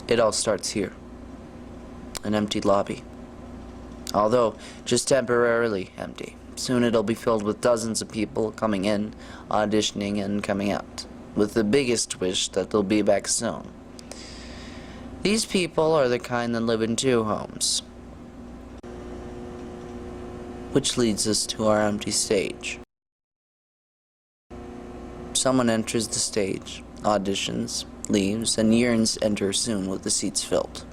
It all starts here. An empty lobby. Although, just temporarily empty. Soon it'll be filled with dozens of people coming in, auditioning, and coming out. With the biggest wish that they'll be back soon. These people are the kind that live in 2 homes. Which leads us to our empty stage. Someone enters the stage, auditions, leaves, and yearns to enter soon with the seats filled.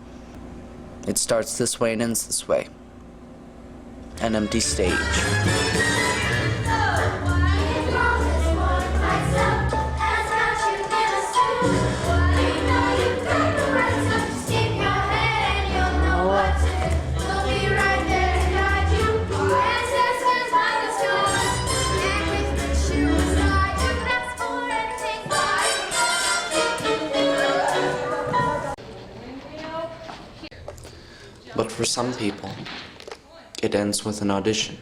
It starts this way and ends this way. An empty stage. But for some people, it ends with an audition.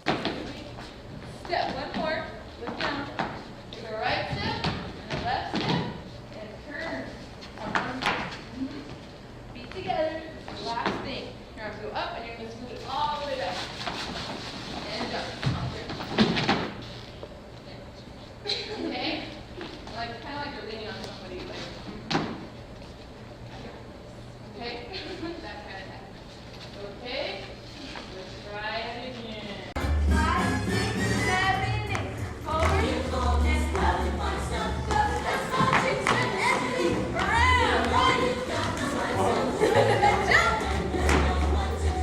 Step, one more, look down. Do a right step, and a left step, and turn. Feet together, last thing. Your arms go up, and you're going to move it all the way back. And jump. Okay? Kind of like you're leaning on somebody. Okay? That kind of thing. Okay? Let's try it again. 5, 6, 7, 8. Forward. And up. That's all. Chicks and everything. Around. Jump.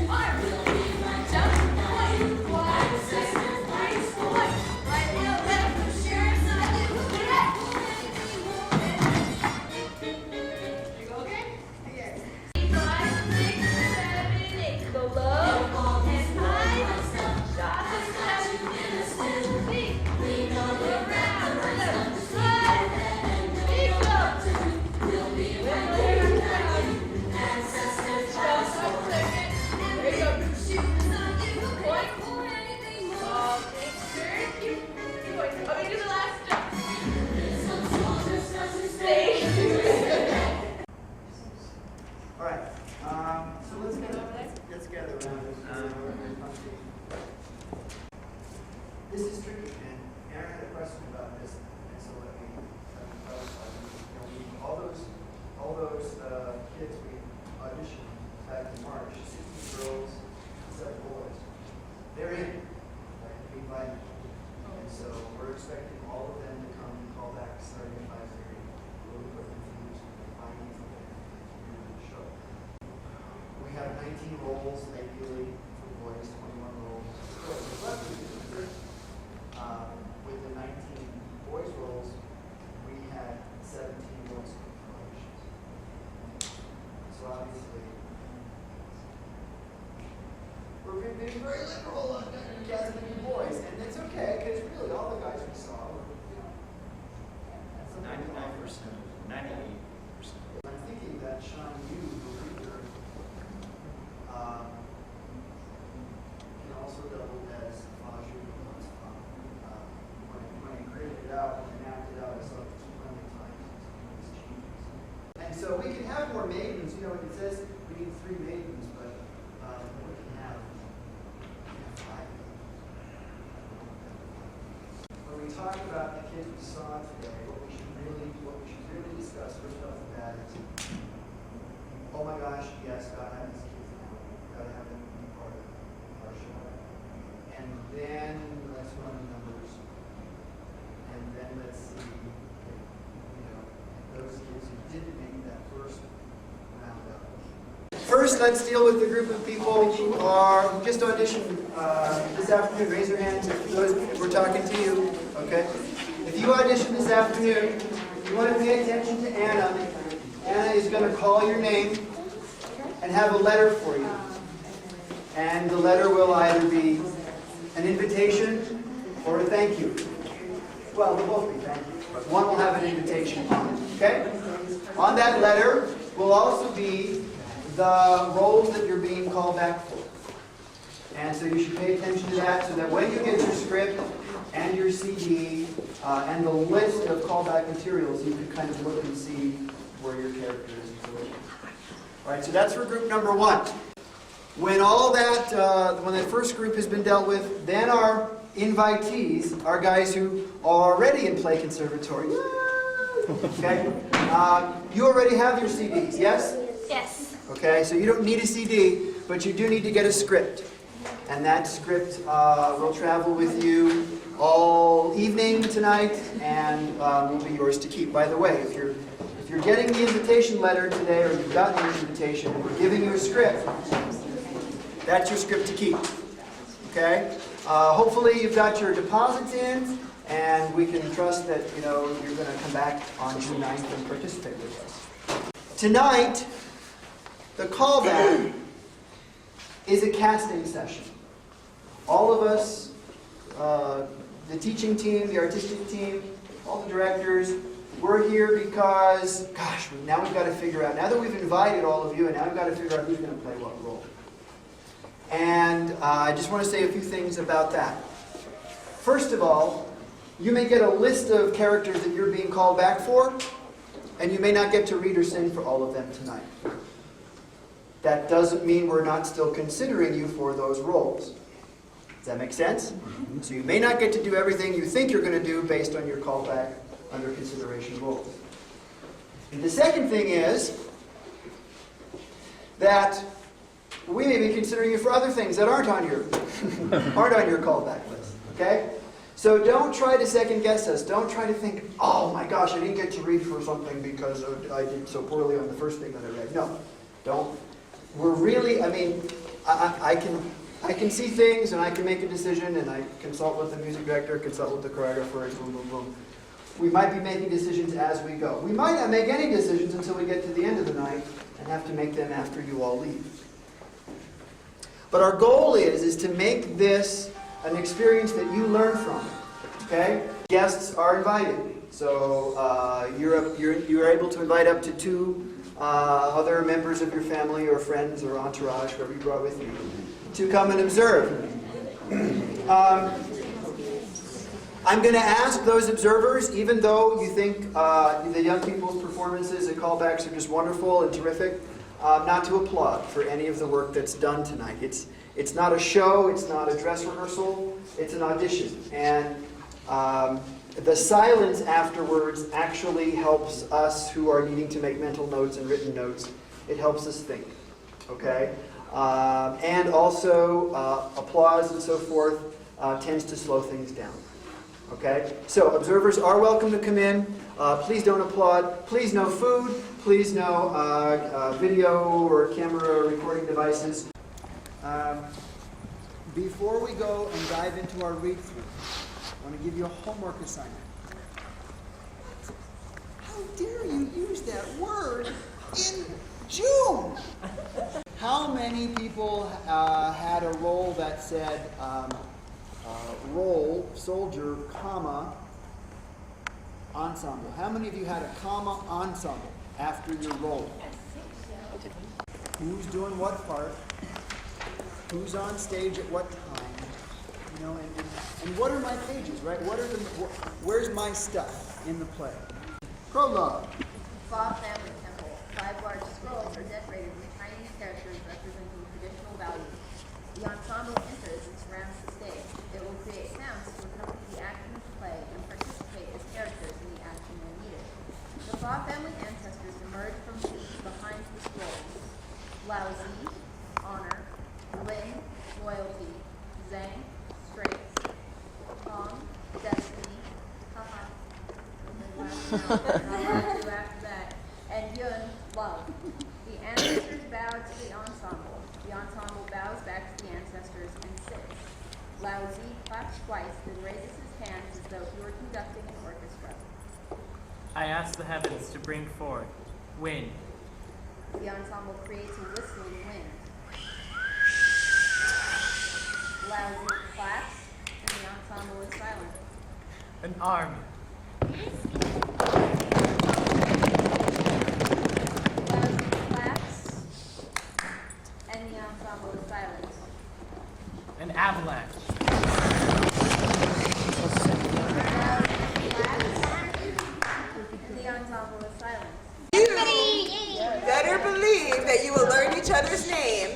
Arms. Jump. Point. 1, 6, 3, point. Right heel, left. Share side. Left. You go okay? Yes. 5, 6, 7, 8. Go low and high. Shot and touch. Feet. Around. Left side. Feet up. There you go. Point. Take turn. Okay, do the last step. Stay. All right, so let's gather around this. This is tricky, and Aaron had a question about this, and so let me clarify. All those kids we auditioned back in March, 60 girls, 7 boys, they're in, right? We invited them. And so we're expecting all of them to come and call back starting at 5:30. We'll put them through some findings of the show. We have 19 roles, ideally, for boys, 21 roles. With the 19 boys roles, we had 17 roles for auditions. So obviously, we're being very liberal on casting boys, and it's okay, because really all the guys we saw were, 99%, 98%. I'm thinking that Sean Yu, the leader, can also double as Faju. When I created it out, when I mapped it out, I saw it plenty of times. And so we can have more maidens. You know, it says we need 3 maidens, but we can have 5. When we talk about the kids we saw today, what we should really discuss first off the bat is, oh my gosh, yes, gotta have these kids now. Gotta have them be part of our show. And then let's run the numbers. And then let's see if, those kids who didn't make that first round up. First, let's deal with the group of people who just auditioned this afternoon. Raise your hands if we're talking to you, okay? If you auditioned this afternoon, you want to pay attention to Anna. Anna is going to call your name and have a letter for you. And the letter will either be an invitation or a thank you. Well, they'll both be thank you, but one will have an invitation on it, okay? On that letter will also be the roles that you're being called back for. And so you should pay attention to that so that when you get your script and your CD and the list of callback materials, you can kind of look and see where your character is. All right, so that's for group number one. When all that, when that first group has been dealt with, then our invitees are guys who are already in Play Conservatory. Okay? You already have your CDs, yes? Yes. Okay, so you don't need a CD, but you do need to get a script. And that script will travel with you all evening tonight and will be yours to keep. By the way, if you're getting the invitation letter today, or you've gotten the invitation, and we're giving you a script, that's your script to keep. Okay? Hopefully you've got your deposits in, and we can trust that you're going to come back on June 9th and participate with us. Tonight, the callback is a casting session. All of us, the teaching team, the artistic team, all the directors, we're here because, gosh, now we've got to figure out, now that we've invited all of you, and now we've got to figure out who's going to play what role. And I just want to say a few things about that. First of all, you may get a list of characters that you're being called back for, and you may not get to read or sing for all of them tonight. That doesn't mean we're not still considering you for those roles. Does that make sense? So you may not get to do everything you think you're going to do based on your callback under consideration roles. And the second thing is that we may be considering you for other things that aren't on your callback list. Okay? So don't try to second guess us. Don't try to think, oh my gosh, I didn't get to read for something because I did so poorly on the first thing that I read. No, don't. We're really, I can see things and I can make a decision and I consult with the music director, consult with the choreographer, and boom, boom, boom. We might be making decisions as we go. We might not make any decisions until we get to the end of the night and have to make them after you all leave. But our goal is to make this an experience that you learn from. Okay? Guests are invited. So you're able to invite up to 2 other members of your family or friends or entourage, whoever you brought with you, to come and observe. I'm going to ask those observers, even though you think the young people's performances and callbacks are just wonderful and terrific, not to applaud for any of the work that's done tonight. It's not a show, it's not a dress rehearsal, it's an audition. And the silence afterwards actually helps us who are needing to make mental notes and written notes. It helps us think, okay? And also applause and so forth tends to slow things down, okay? So observers are welcome to come in. Please don't applaud. Please no food. Please no video or camera recording devices. Before we go and dive into our read-through, I want to give you a homework assignment. How dare you use that word in June? How many people had a role that said role, soldier, comma, ensemble? How many of you had a comma ensemble after your role? Who's doing what part? Who's on stage at what time? And what are my pages, right? Where's my stuff in the play? Prologue. Bob family temple. 5 large scrolls are decorated with Chinese characters representing traditional values. The ensemble enters and surrounds the stage. It will create sounds to accompany the action of the play and participate as characters in the action when needed. The Bob family ancestors emerge from behind the scrolls. Lao Zi, honor. Lin, loyalty. Zhang, strength. Tong, destiny. Haha. After that. And Yun, love. The ancestors bow to the ensemble. The ensemble bows back to the ancestors and sits. Lao Zi claps twice, then raises his hands as though he were conducting an orchestra. I ask the heavens to bring forth wind. The ensemble creates a whistling wind. Lao Zi claps, and the ensemble is silent. An army. Lao Zi claps, and the ensemble is silent. An avalanche. Lao Zi claps, and the ensemble is silent. better believe that you will learn each other's name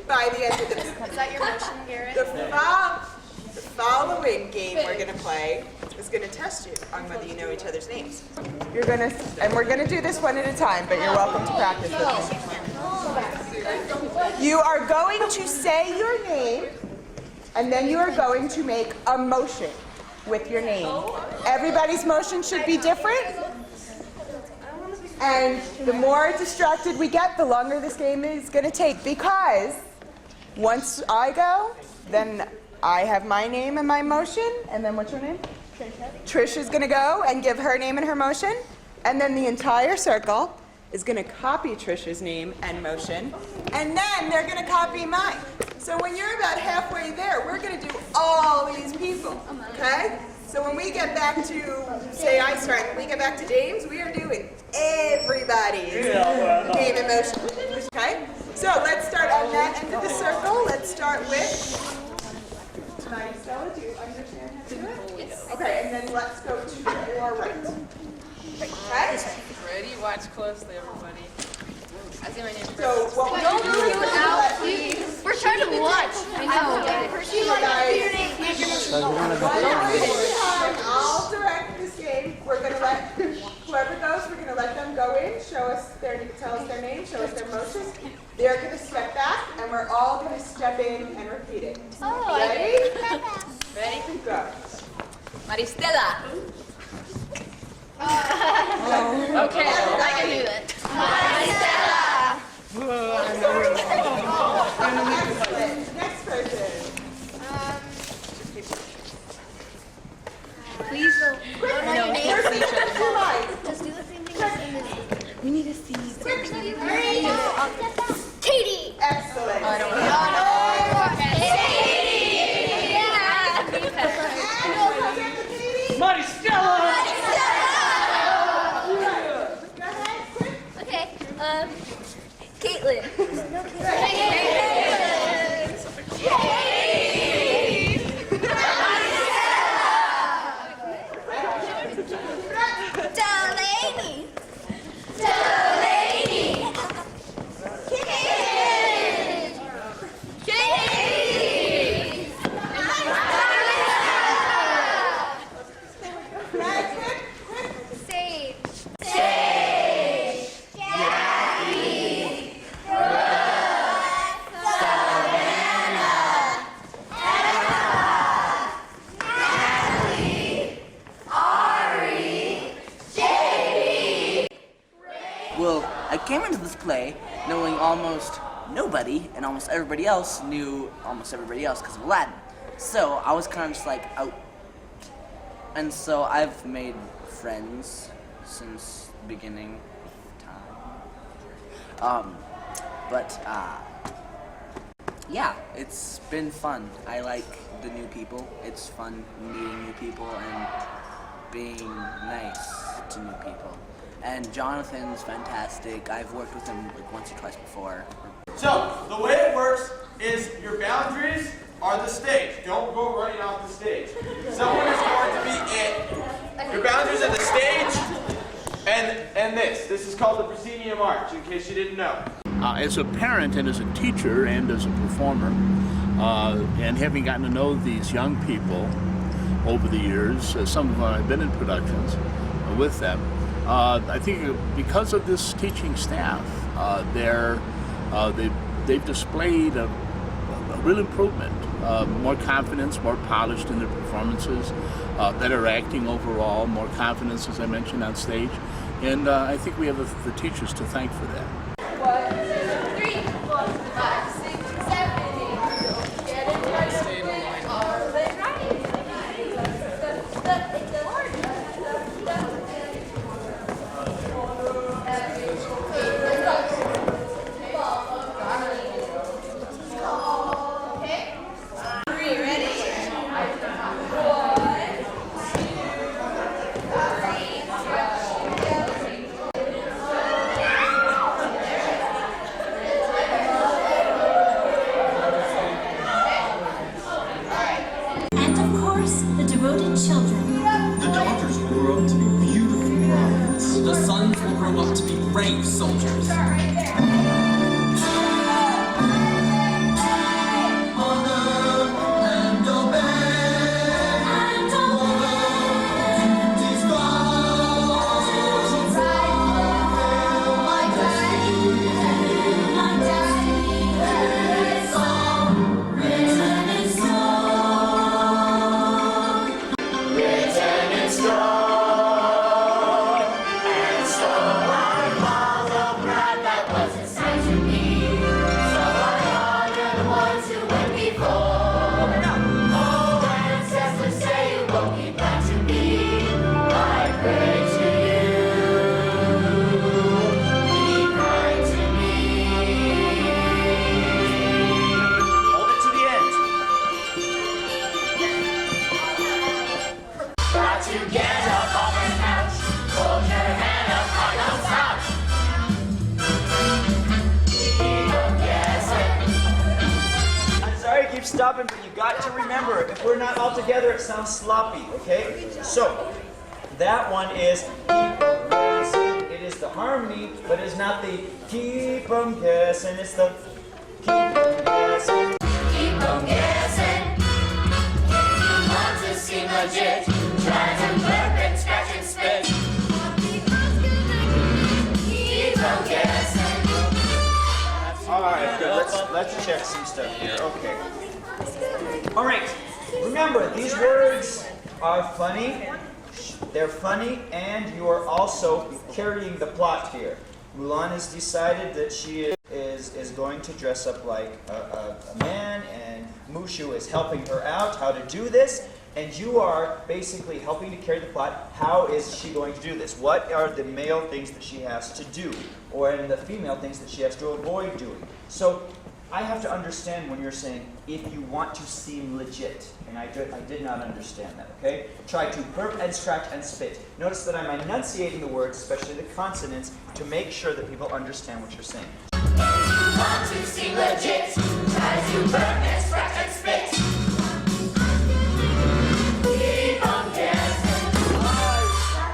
by the end of this. Is that your motion, Garrett? The following game we're going to play is going to test you on whether you know each other's names. You're going to, and we're going to do this one at a time, but you're welcome to practice with me. You are going to say your name, and then you are going to make a motion with your name. Everybody's motion should be different. And the more distracted we get, the longer this game is going to take, because once I go, then I have my name and my motion, and then what's your name? Trisha's going to go and give her name and her motion, and then the entire circle is going to copy Trisha's name and motion, and then they're going to copy mine. So when you're about halfway there, we're going to do all these people, okay? So when we get back to, say I start, when we get back to James, we are doing everybody's name and motion, okay? So let's start on that end of the circle. Let's start with, Stella, do you understand how to do it? Yes. Okay, and then let's go to your right. Okay? Ready? Watch closely, everybody. I see my name first. So what we're Don't going to do do is it out. let We're trying to watch. I know. I'll direct this game. We're going to let whoever goes, we're going to let them go in, tell us their name, show us their motion. They're going to step back, and we're all going to step in and repeat it. Ready? Ready? Go. Maristela. Okay, I can do that. Excellent. Next person. Please don't. No, first two lines. Just do the same thing as we need to see. Katie! Excellent. I don't know. Maristella! Okay, Caitlin. Delaney. Well, I came into this play knowing almost nobody, and almost everybody else knew almost everybody else because of Latin. So I was kind of just like out. And so I've made friends since the beginning of time. Yeah, it's been fun. I like the new people. It's fun meeting new people and being nice to new people. And Jonathan's fantastic. I've worked with him like once or twice before. So, the way it works is your boundaries are the stage. Don't go running off the stage. Someone is going to be it. Your boundaries are the stage and this. This is called the proscenium arch, in case you didn't know. As a parent and as a teacher and as a performer, and having gotten to know these young people over the years, some of them I've been in productions with them, I think because of this teaching staff, they've displayed a real improvement, more confidence, more polished in their performances, better acting overall, more confidence, as I mentioned, on stage, and I think we have the teachers to thank for that. 1, 2, 3, 4, 5, 6, 7, 8. Get it right. All the right. sons will grow up to be brave soldiers. Stopping, but you got to remember, if we're not all together, it sounds sloppy, okay? So, that one is keep 'em guessing. It is the harmony, but it's not the keep 'em guessing. It's the keep 'em guessing. Keep 'em guessing. If you want to seem legit, try to burp and scratch and spit. Keep 'em guessing. All right, good. Let's check some stuff here. Okay. All right. Remember, these words are funny. They're funny, and you are also carrying the plot here. Mulan has decided that she is going to dress up like a man, and Mushu is helping her out how to do this, and you are basically helping to carry the plot. How is she going to do this? What are the male things that she has to do, or in the female things that she has to avoid doing? So I have to understand when you're saying, if you want to seem legit, and I did not understand that, okay? Try to burp and scratch and spit. Notice that I'm enunciating the words, especially the consonants, to make sure that people understand what you're saying. If you want to seem legit, try to burp and scratch and spit. Keep 'em guessing.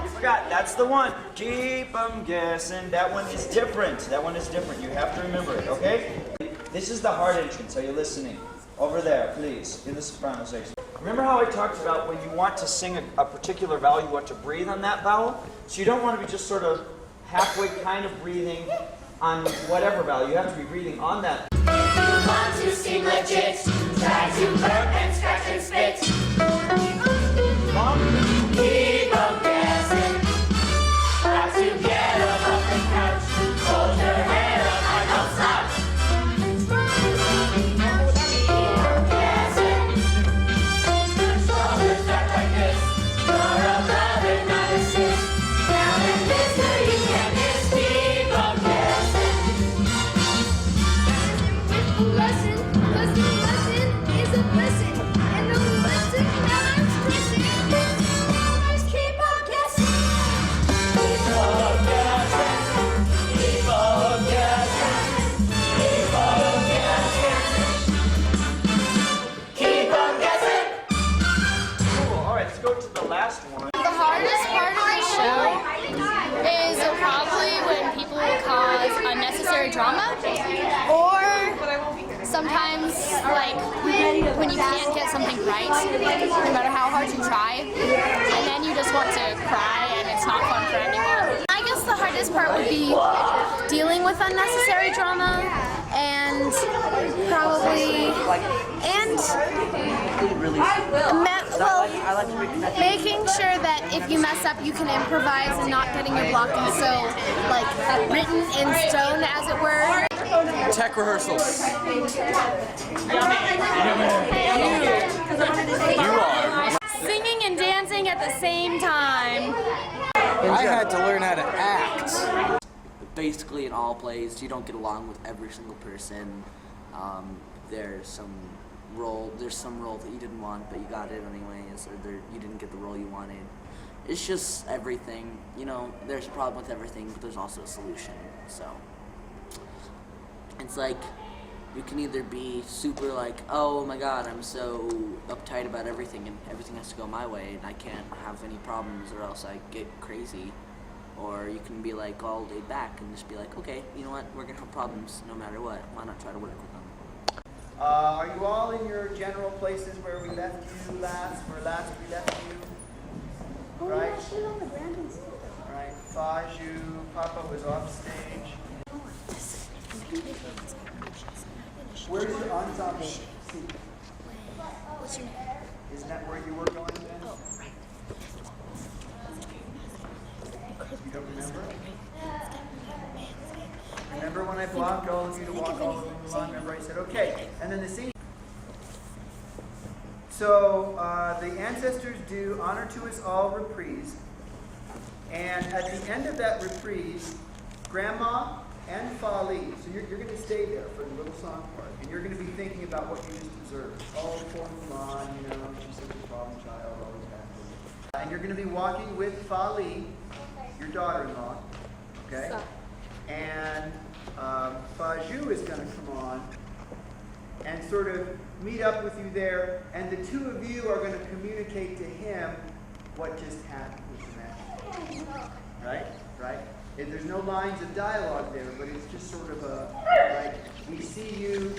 You forgot, that's the one. Keep 'em guessing. That one is different. That one is different. You have to remember it, okay? This is the hard entrance. Are you listening? Over there, please, in the soprano section. Remember how I talked about when you want to sing a particular vowel, you want to breathe on that vowel? So you don't want to be just sort of halfway kind of breathing on whatever vowel. You have to be breathing on that. If you want to seem legit, try to burp and scratch and spit. Keep 'em guessing. Got to get up off the couch. Hold your head up and don't stop. Drama, or sometimes like when you can't get something right, no matter how hard you try, and then you just want to cry and it's not fun for anyone. I guess the hardest part would be dealing with unnecessary drama and probably making sure that if you mess up you can improvise and not getting your blocking so like written in stone, as it were. Tech rehearsals. You are. Singing and dancing at the same time. I had to learn how to act. Basically, in all plays, you don't get along with every single person. There's some role that you didn't want, but you got it anyways, or you didn't get the role you wanted. It's just everything. You know, there's a problem with everything, but there's also a solution. So it's like you can either be super like, oh my god, I'm so uptight about everything and everything has to go my way and I can't have any problems or else I get crazy. or you can be like all laid back and just be like, okay, you know what, we're gonna have problems no matter what. Why not try to work with them? Are you all in your general places where we left you last, where last we left you? Right? Right. Faju, Papa was off stage. Where's your ensemble seat? What's your name? Isn't that where you were going then? Oh, right. You don't remember? Remember when I blocked all of you to walk all over Mulan? Remember I said, okay. And then the scene. So the ancestors do Honor to Us All reprise. And at the end of that reprise, Grandma and Fa Li, so you're going to stay there for the little song part. And you're going to be thinking about what you just observed. Oh, poor Mulan, you know, she's such a problem child, always has been. And you're going to be walking with Fa Li, your daughter-in-law, okay? And Faju is going to come on and sort of meet up with you there, and the two of you are going to communicate to him what just happened with the match. Right? Right? And there's no lines of dialogue there, but it's just sort of a, like, we see you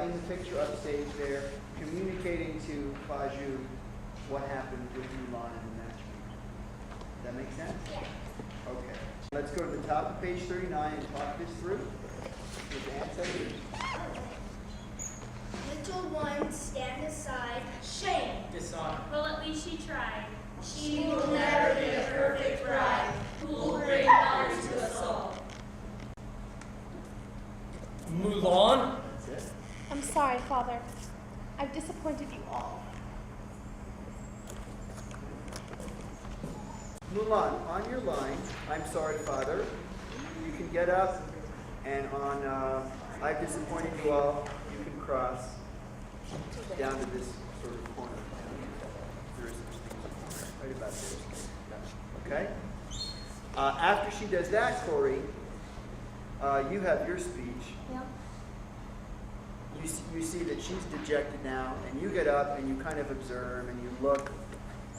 in the picture upstage there, communicating to Faju what happened with Mulan in the match. Does that make sense? Yeah. Okay. Let's go to the top of page 39 and talk this through with the ancestors. Little one, stand aside. Shame. Dishonor. Well, at least she tried. She will never be a perfect bride who will bring honor to us all. Mulan? That's it. I'm sorry, Father. I've disappointed you all. Mulan, on your line, I'm sorry, Father. You can get up, and on I've disappointed you all, you can cross down to this sort of corner. There is such thing as a corner, right about there. Okay? After she does that, Corey, you have your speech. Yeah. You see that she's dejected now, and you get up and you kind of observe and you look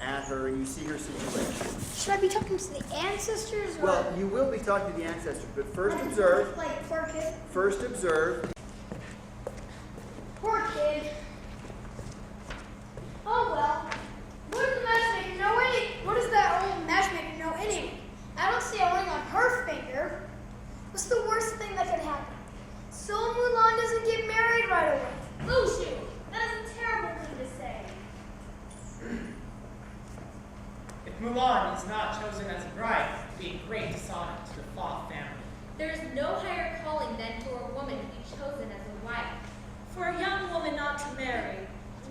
at her and you see her situation. Should I be talking to the ancestors? Or Well, you will be talking to the ancestors, but first observe. Like, poor kid. First observe. Poor kid. Oh well. What does the matchmaker know any? What does that old matchmaker know anyway? I don't see a ring on her finger. What's the worst thing that could happen? So Mulan doesn't get married right away. Mushu, that is a terrible thing to say. If Mulan is not chosen as a bride, it would be a great dishonor to the Fa family. There is no higher calling than for a woman to be chosen as a wife. For a young woman not to marry,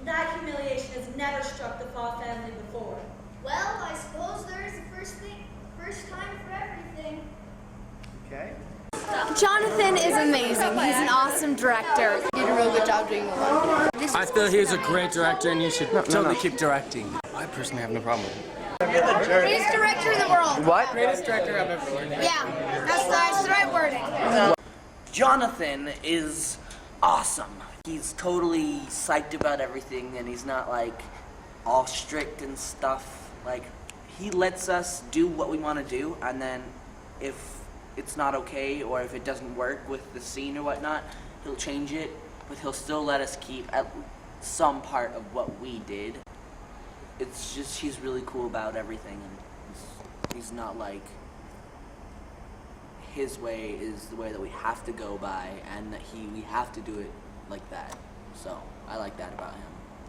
that humiliation has never struck the Fa family before. Well, I suppose there is a first time for everything. Okay. Jonathan is amazing. He's an awesome director. He did a real good job doing Mulan. I feel he's a great director and you should totally keep directing. I personally have no problem with it. Greatest director in the world. What? Greatest director I've ever worked with. Yeah, that's the right wording. Jonathan is awesome. He's totally psyched about everything and he's not like all strict and stuff. Like he lets us do what we want to do, and then if it's not okay or if it doesn't work with the scene or whatnot, he'll change it, but he'll still let us keep at some part of what we did. It's just he's really cool about everything, and he's not like his way is the way that we have to go by, and that we have to do it like that. So I like that about him,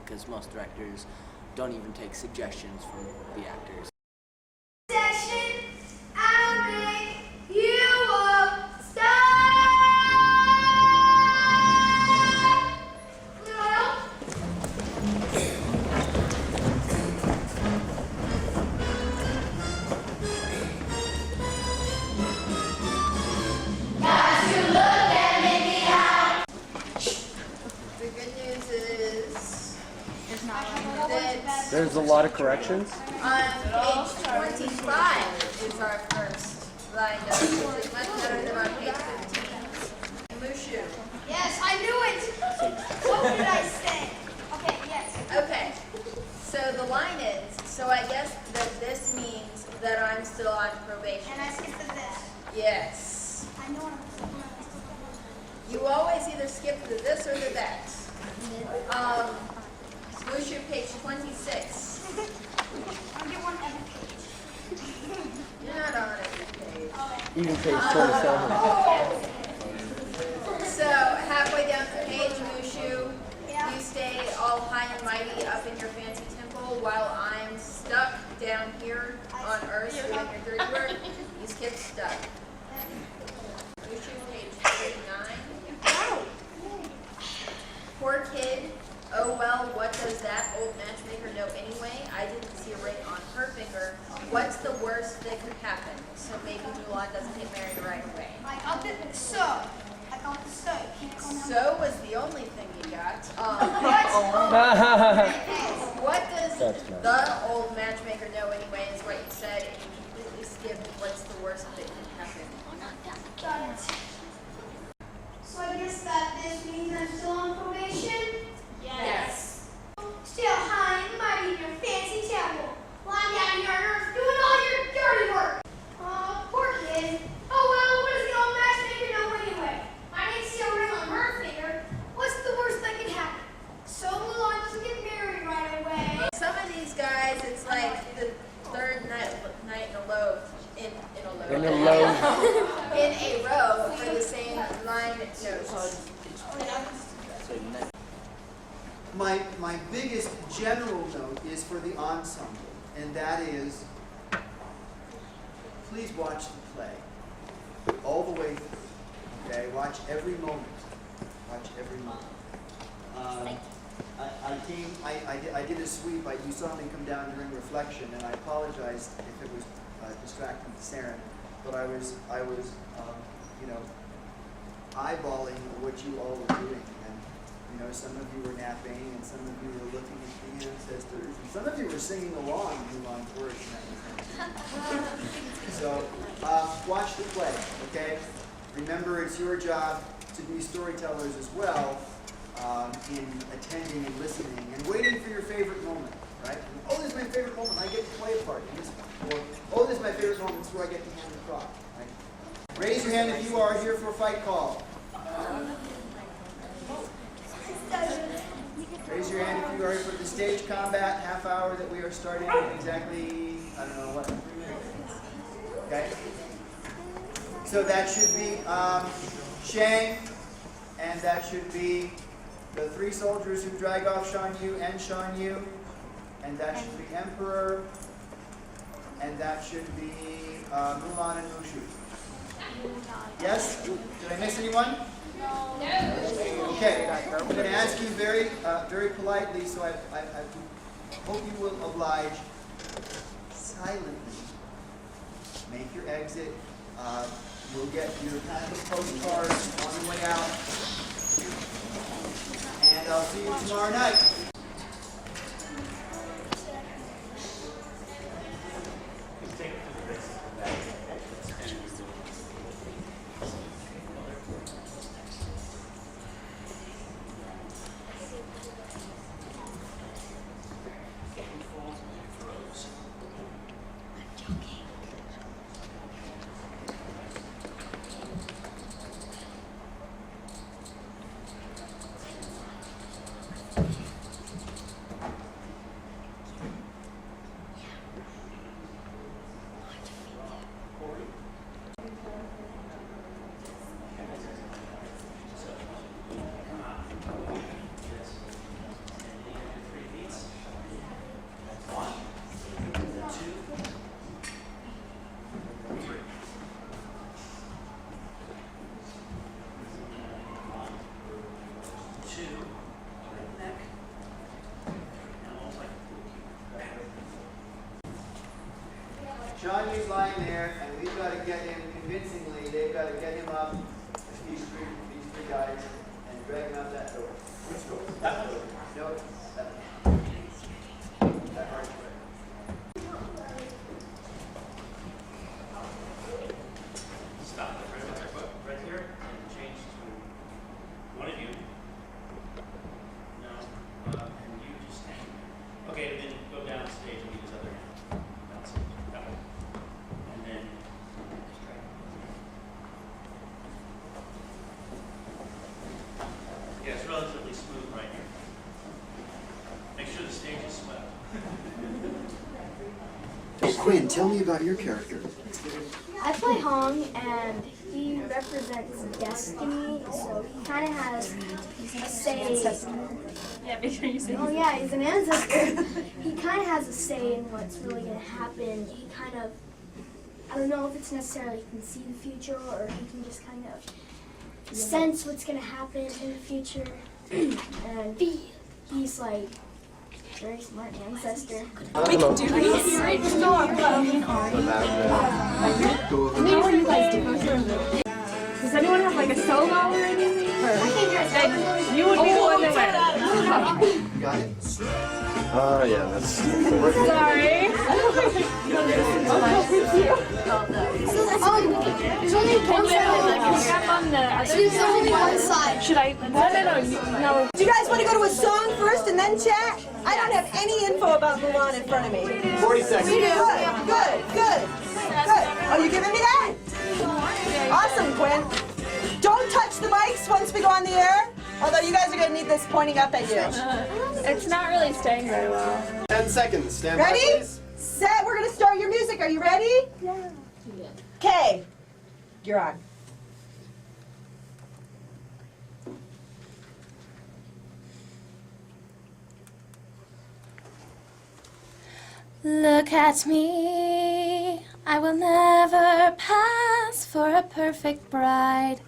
because most directors don't even take suggestions from the actors. Session, I'll make you a star. The good news is that There's a lot of corrections. on page 25 is our first line up, which is much better than on page 15. Mushu. Yes, I knew it. What did I say? Okay, yes. Okay, so the line is, so I guess that this means that I'm still on probation. And I skip to this. Yes. I know I'm You always either skip to this or to that. Mushu, page 26. I'll get one every page. You're not on every page. Even page 27. So halfway down the page, Mushu, you stay all high and mighty up in your fancy temple while I'm stuck down here on Earth doing your dirty work. You skip stuck. Mushu, page 39. Poor kid. Oh well, what does that old matchmaker know anyway? I didn't see a ring on her finger. What's the worst that could happen? So maybe Mulan doesn't get married right away. I got the so. I got the so. So was the only thing you got. What does the old matchmaker know anyway is what you said, and you completely skipped what's the worst that can happen. Got it. So I guess that this means I'm still on probation? Yes. Still high and mighty in your fancy temple. Lying down here on Earth doing all your dirty work. Poor kid. Oh well, what does the old matchmaker know anyway? I didn't see a ring on her finger. What's the worst that could happen? So Mulan doesn't get married right away. Some of these guys, it's like the third night in a row, in a row for the same line notes. My biggest general note is for the ensemble, and that is, please watch the play all the way through. Okay, watch every moment. Watch every moment. I did a sweep. You saw me come down during reflection, and I apologize if it was distracting to Saren, but I was eyeballing what you all were doing. Some of you were napping, and some of you were looking at the ancestors, and some of you were singing along Mulan's words. So, watch the play, okay? Remember, it's your job to be storytellers as well, in attending and listening, and waiting for your favorite moment, right? Oh, this is my favorite moment, I get to play a part in this one. Or, oh, this is my favorite moment, this is where I get to hand the crop, right? Raise your hand if you are here for a fight call. Raise your hand if you are here for the stage combat half hour that we are starting in exactly, I don't know what, 3 minutes. Okay? So that should be Shang, and that should be the 3 soldiers who drag off Shan Yu and Shan Yu, and that should be Emperor, and that should be Mulan and Mushu. Yes? Did I miss anyone? Okay, I'm going to ask you very politely, so I hope you will oblige. Silently make your exit. You'll get your kind of a postcard on the way out. And I'll see you tomorrow night. Shan Yu's lying there, and we've got to get him convincingly. They've got to get him up, these three guys, and drag him out that door. Which door? That door. No, that door. That archway. Stop. Right here, and change to one of you. No, and you just stand. Okay, then go down stage and use other hand. Down stage. That way. Quinn, tell me about your character. I play Hong, and he represents Destiny, so he kind of has a say. Yeah, make sure you say. Oh yeah, he's an ancestor. He kind of has a say in what's really going to happen. He kind of, I don't know if it's necessarily he can see the future, or he can just kind of sense what's going to happen in the future. And he's like very smart ancestor. We can do this. How are you guys doing? Does anyone have like a solo or anything? You would be the one that went. Got it? Yeah, that's. Sorry. There's only one side. There's only one side. Should I? No. Do you guys want to go to a song first and then chat? I don't have any info about Mulan in front of me. 40 seconds. We do. Good. Oh, you giving me that? Awesome, Quinn. Don't touch the mics once we go on the air. Although you guys are going to need this pointing up at you. It's not really staying very well. 10 seconds. Stand by, Ready? please. Set. We're going to start your music. Are you ready? Yeah. Okay. You're on. Look at me, I will never pass for a perfect bride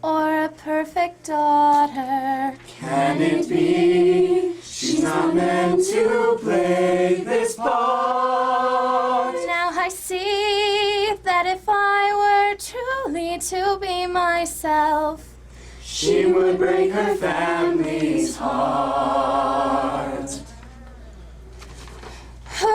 or a perfect daughter. Can it be she's not meant to play this part? Now I see that if I were truly to be myself, She would break her family's heart. who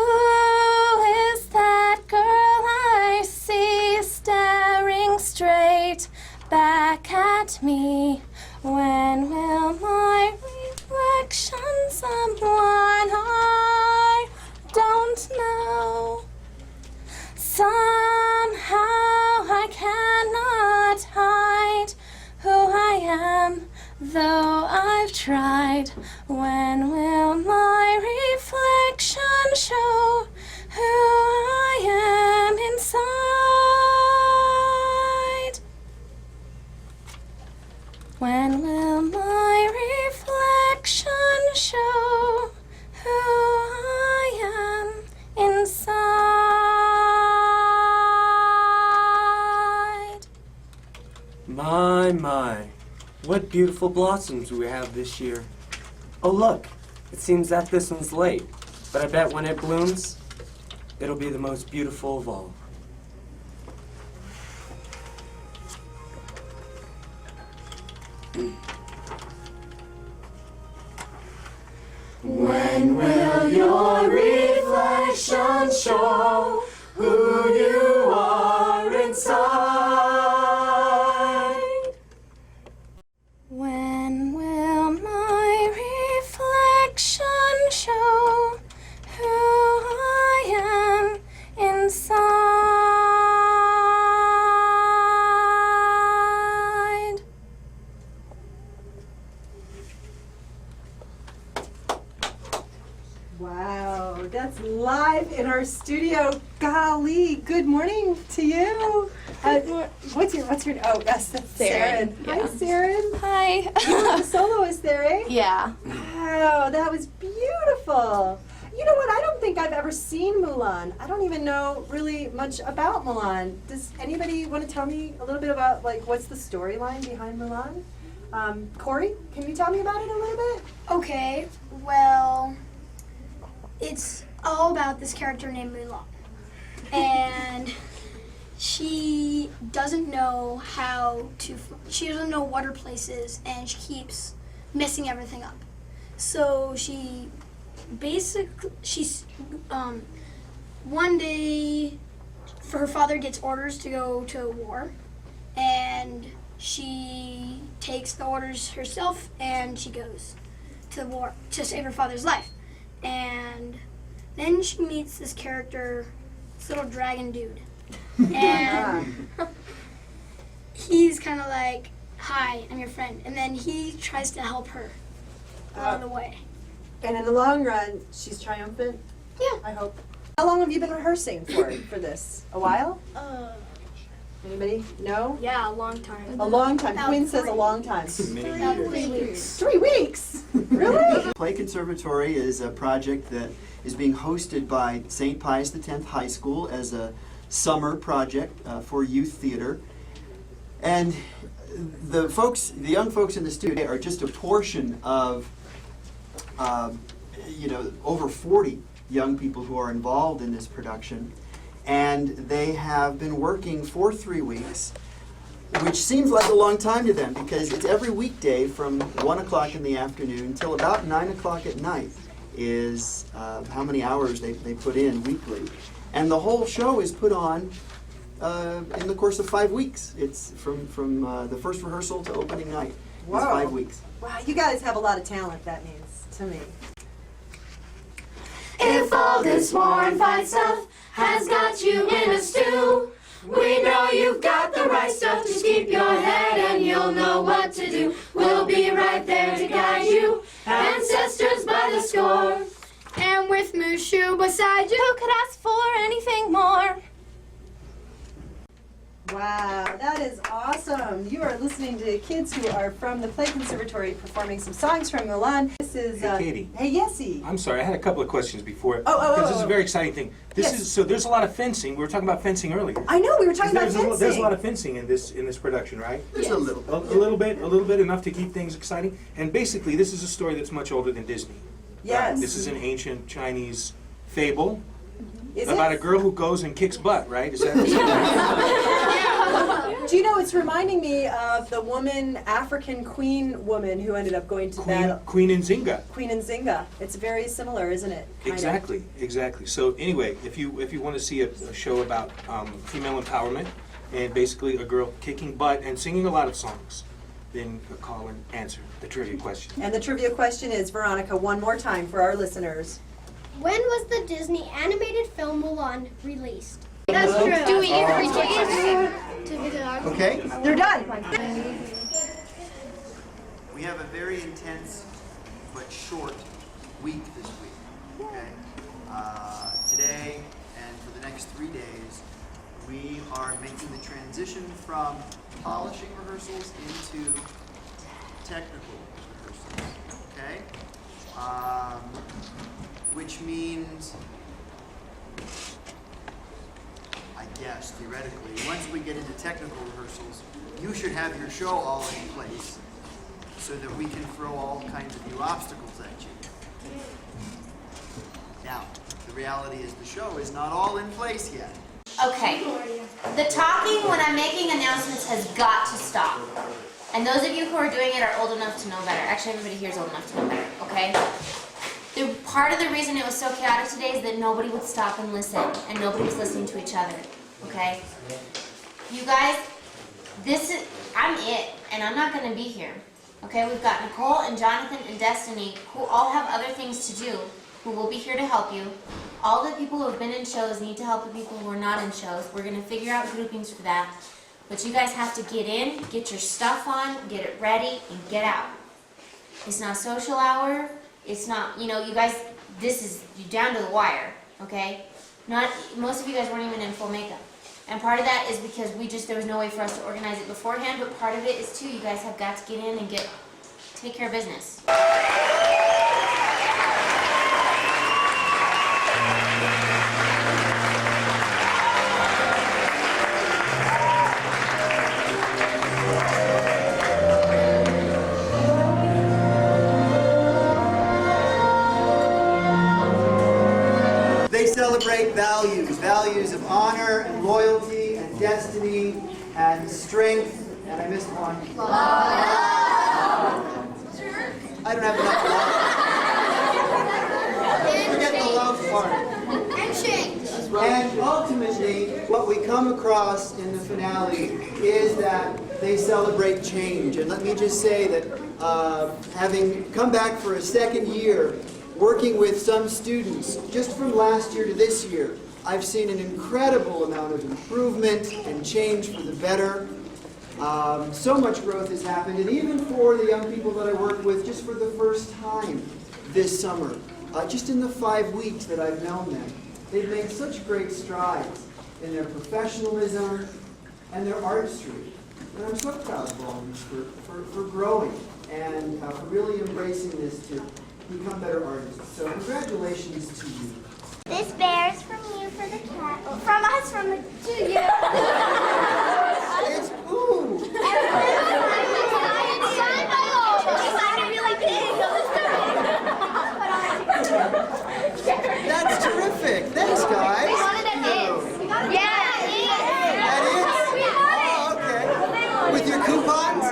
is that girl I see staring straight back at me? When will my reflection someone I don't know? Somehow I cannot hide who I am, though I've tried. When will my reflection show who I am inside? When will my reflection show who I am inside? My, what beautiful blossoms we have this year. Oh look, it seems that this one's late, but I bet when it blooms, it'll be the most beautiful of all. When will your reflection show who you are inside? When will my reflection show who I am inside? Wow, that's live in our studio. Golly, good morning to you. What's your? Oh, yes, that's Saren. Hi, Saren. Hi. The soloist there, eh? Yeah. Wow, that was beautiful. You know what? I don't think I've ever seen Mulan. I don't even know really much about Mulan. Does anybody want to tell me a little bit about what's the storyline behind Mulan? Corey, can you tell me about it a little bit? Okay, well, it's all about this character named Mulan. And she doesn't know she doesn't know what her place is, and she keeps messing everything up. So one day, her father gets orders to go to war, and she takes the orders herself, and she goes to the war to save her father's life. And then she meets this character, this little dragon dude. And he's kind of like, hi, I'm your friend. And then he tries to help her along the way. And in the long run, she's triumphant? Yeah. I hope. How long have you been rehearsing for this? A while? Anybody? No? Yeah, a long time. A long time. Quinn says a long time. 3 weeks. 3 weeks? Really? Play Conservatory is a project that is being hosted by St. Pius X High School as a summer project for youth theater. And the young folks in the studio are just a portion of, over 40 young people who are involved in this production. And they have been working for 3 weeks, which seems like a long time to them because it's every weekday from 1 o'clock in the afternoon till about 9 o'clock at night is how many hours they put in weekly. And the whole show is put on in the course of 5 weeks. It's from the first rehearsal to opening night. Wow. It's 5 weeks. Wow, you guys have a lot of talent, that means to me. If all this war and fight stuff has got you in a stew, we know you've got the right stuff. Just keep your head and you'll know what to do. We'll be right there to guide you, ancestors by the score. And with Mushu beside you, Who could ask for anything more? Wow, that is awesome. You are listening to kids who are from the Play Conservatory performing some songs from Mulan. This is Hey, Katie. Hey, Yessie. I'm sorry, I had a couple of questions before. Oh. Because this is a very exciting thing. Yes. So there's a lot of fencing. We were talking about fencing earlier. I know, we were talking about There's a fencing. lot of fencing in this production, right? Just a little. A little bit, enough to keep things exciting. And basically, this is a story that's much older than Disney. Yes. This is an ancient Chinese fable Is about it? a girl who goes and kicks butt, right? Is that? Do you know, it's reminding me of the African queen woman who ended up going to battle. Queen Nzinga. Queen Nzinga. It's very similar, isn't it? Kind of. Exactly. So anyway, if you want to see a show about female empowerment and basically a girl kicking butt and singing a lot of songs, then call and answer the trivia question. And the trivia question is, Veronica, one more time for our listeners. when was the Disney animated film Mulan released? That's true. Do we get free tickets? Okay. They're done. We have a very intense but short week this week. Okay. Today and for the next 3 days, we are making the transition from polishing rehearsals into technical rehearsals. Okay. Which means, I guess theoretically, once we get into technical rehearsals, you should have your show all in place, so that we can throw all kinds of new obstacles at you. Now, the reality is the show is not all in place yet. Okay. The talking when I'm making announcements has got to stop. And those of you who are doing it are old enough to know better. Actually, everybody here is old enough to know better, okay? Part of the reason it was so chaotic today is that nobody would stop and listen, and nobody was listening to each other, okay? You guys, I'm it, and I'm not going to be here. Okay, we've got Nicole and Jonathan and Destiny, who all have other things to do, who will be here to help you. All the people who have been in shows need to help the people who are not in shows. We're going to figure out groupings for that. But you guys have to get in, get your stuff on, get it ready, and get out. It's not social hour. It's not, you guys, this is down to the wire, okay? Most of you guys weren't even in full makeup. And part of that is because there was no way for us to organize it beforehand, but part of it is too, you guys have got to get in and take care of business. They celebrate values of honor and loyalty and destiny and strength, and I missed one. Love. I don't have enough love. Forget the love part. And change. And ultimately, what we come across in the finale is that they celebrate change. And let me just say that having come back for a second year, working with some students, just from last year to this year, I've seen an incredible amount of improvement and change for the better. So much growth has happened, and even for the young people that I work with just for the first time this summer, just in the 5 weeks that I've known them, They've made such great strides in their professionalism and their artistry. And I'm so proud of all of you for growing and for really embracing this to become better artists. So congratulations to you. This bear is from you for the cat. From us, to you. It's Boo! It's signed by all of us. She signed it really big. That's terrific. Thanks, guys. We got it at Is. Yeah. That is? Oh, okay. With your coupons?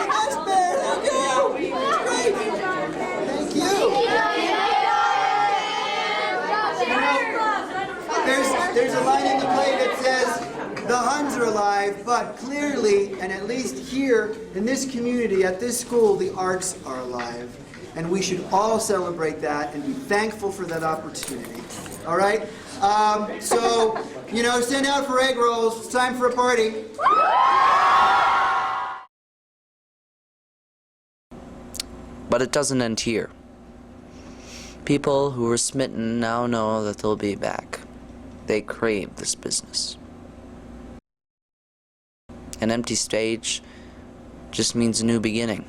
That's bear. Thank you. That's great. Thank you. There's a line in the play that says, the Huns are alive, but clearly, and at least here in this community, at this school, the arts are alive. And we should all celebrate that and be thankful for that opportunity. All right? So, send out for egg rolls. It's time for a party. But it doesn't end here. People who were smitten now know that they'll be back. They crave this business. An empty stage just means a new beginning.